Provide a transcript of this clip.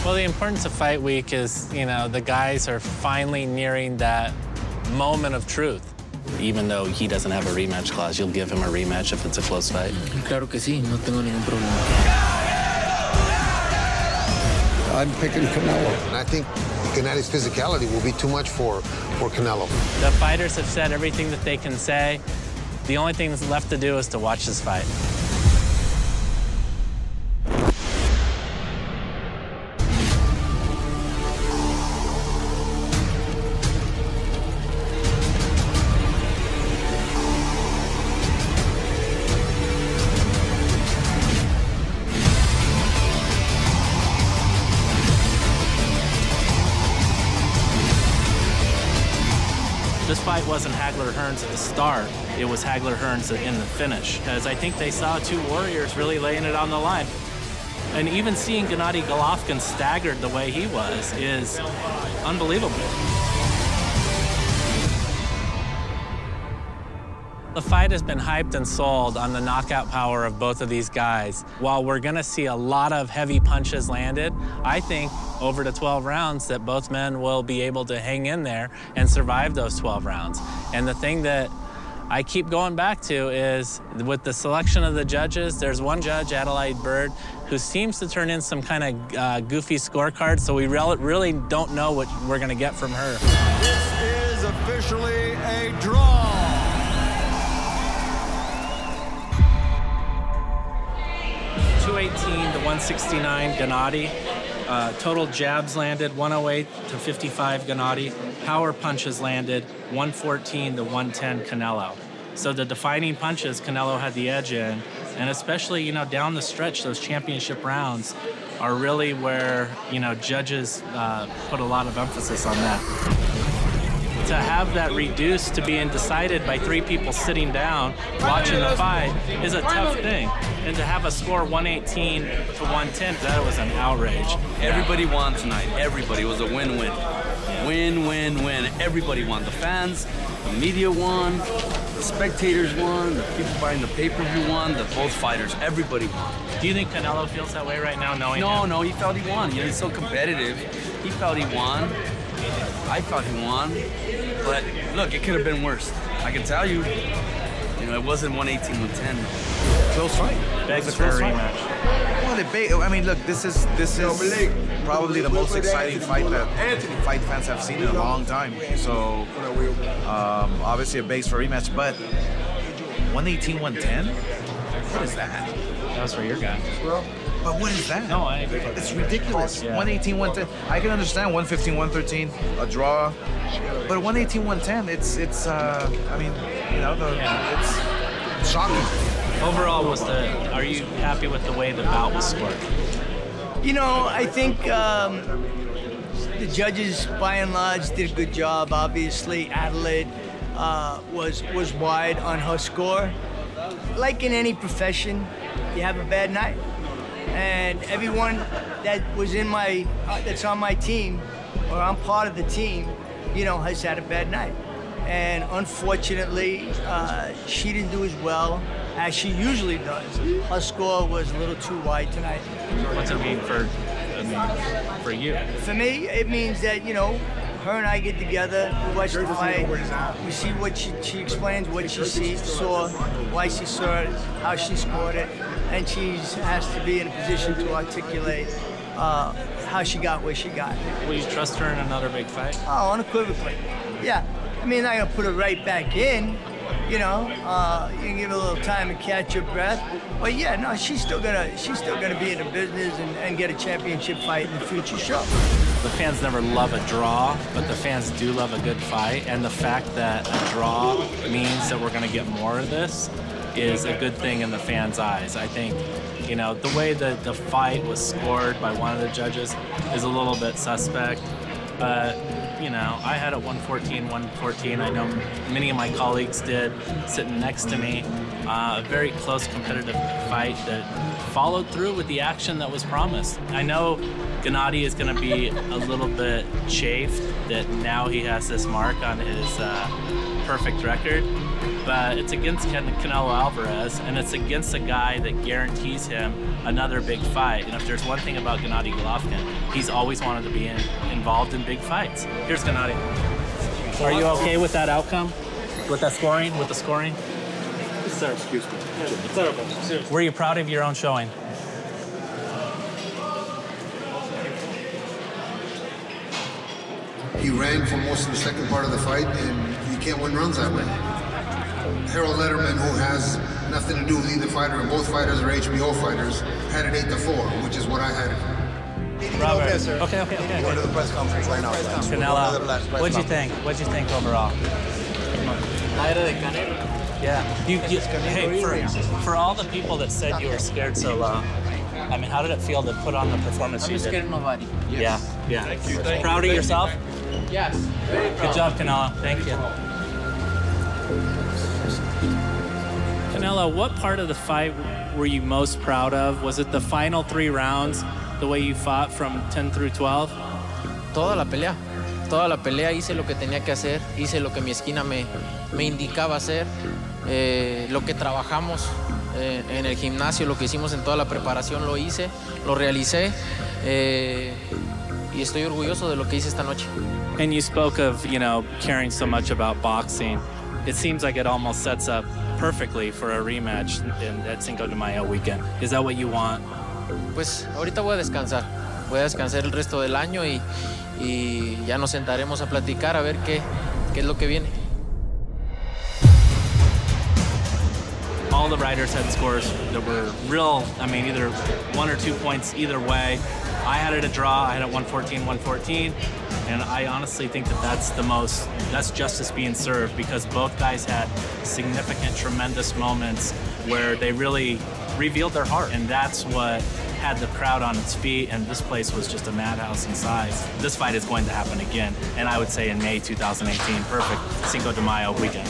Well, the importance of fight week is, the guys are finally nearing that moment of truth. Even though he doesn't have a rematch clause, you'll give him a rematch if it's a close fight? Claro que sí, no tengo ningún problema. I'm picking Canelo. And I think Gennady's physicality will be too much for Canelo. The fighters have said everything that they can say. The only thing that's left to do is to watch this fight. This fight wasn't Hagler-Hearns at the start, it was Hagler-Hearns in the finish, because I think they saw two warriors really laying it on the line. And even seeing Gennady Golovkin staggered the way he was is unbelievable. The fight has been hyped and sold on the knockout power of both of these guys. While we're gonna see a lot of heavy punches landed, I think over the 12 rounds that both men will be able to hang in there and survive those 12 rounds. And the thing that I keep going back to is with the selection of the judges, there's one judge, Adelaide Bird, who seems to turn in some kind of goofy scorecard, so we really don't know what we're gonna get from her. This is officially a draw. 218 to 169, Gennady. Total jabs landed, 108 to 55, Gennady. Power punches landed, 114 to 110, Canelo. So the defining punches, Canelo had the edge in, and especially, down the stretch, those championship rounds are really where, judges put a lot of emphasis on that. To have that reduced to being decided by three people sitting down watching the fight is a tough thing. And to have a score 118 to 110, that was an outrage. Everybody won tonight. Everybody. It was a win-win. Win-win-win. Everybody won. The fans, the media won, the spectators won, the people buying the pay-per-view won, both fighters. Everybody won. Do you think Canelo feels that way right now, knowing him? No, he felt he won. He's so competitive. He felt he won. I thought he won. But look, it could have been worse. I can tell you, it wasn't 118, 110. Close fight. Begs for a rematch. Well, I mean, look, this is probably the most exciting fight that fight fans have seen in a long time. So, obviously a base for a rematch, but 118, 110? What is that? That was for your guy. But what is that? No, I agree. It's ridiculous. Yeah. 118, 110. I can understand 115, 113, a draw. But 118, 110, it's shocking. Overall, are you happy with the way the bout was scored? I think the judges, by and large, did a good job. Obviously, Adelaide was wide on her score. Like in any profession, you have a bad night. And everyone that was that's on my team, or I'm part of the team, has had a bad night. And unfortunately, she didn't do as well as she usually does. Her score was a little too wide tonight. What's it mean for you? For me, it means that, her and I get together, we watch the fight, we see what she explains what she saw, why she saw it, how she scored it, and she has to be in a position to articulate how she got where she got. Will you trust her in another big fight? Oh, unequivocally. Yeah. I mean, I'm gonna put her right back in. You can give her a little time to catch her breath. But yeah, no, she's still gonna be in the business and get a championship fight in the future, sure. The fans never love a draw, but the fans do love a good fight. And the fact that a draw means that we're gonna get more of this is a good thing in the fans' eyes. I think, the way that the fight was scored by one of the judges is a little bit suspect. But, I had it 114, 114. I know many of my colleagues did, sitting next to me. A very close competitive fight that followed through with the action that was promised. I know Gennady is going to be a little bit chafed that now he has this mark on his perfect record. but it's against Canelo Alvarez, and it's against a guy that guarantees him another big fight. And if there's one thing about Gennady Golovkin, he's always wanted to be involved in big fights. Here's Gennady. Are you okay with that outcome? With that scoring? With the scoring? Sir, excuse me. Were you proud of your own showing? He ran for most of the second part of the fight, and you can't win rounds that way. Harold Letterman, who has nothing to do with either fighter, and both fighters are HBO fighters, had it 8-4, which is what I had it. Robert. Okay, sir. Okay. Going to the press conference right now. Canelo, what'd you think? What'd you think overall? Yeah. Hey, for all the people that said you were scared so low, I mean, how did it feel to put on the performance you did? I'm scared of nobody. Yeah. Thank you. Proud of yourself? Yes. Good job, Canelo. Thank you. Canelo, what part of the fight were you most proud of? Was it the final 3 rounds, the way you fought from 10 through 12? Toda la pelea. Toda la pelea hice lo que tenía que hacer, hice lo que mi esquina me indicaba hacer, lo que trabajamos en el gimnasio, lo que hicimos en toda la preparación lo hice, lo realicé y estoy orgulloso de lo que hice esta noche. And you spoke of, caring so much about boxing. It seems like it almost sets up perfectly for a rematch at Cinco de Mayo weekend. Is that what you want? Pues ahorita voy a descansar. Voy a descansar el resto del año y ya nos sentaremos a platicar a ver qué es lo que viene. All the riders had scores that were real, either 1 or 2 points either way. I had it a draw, I had it 114, and I honestly think that's justice being served, because both guys had significant, tremendous moments where they really revealed their heart, and that's what had the crowd on its feet, and this place was just a madhouse in size. This fight is going to happen again, and I would say in May 2018, perfect Cinco de Mayo weekend.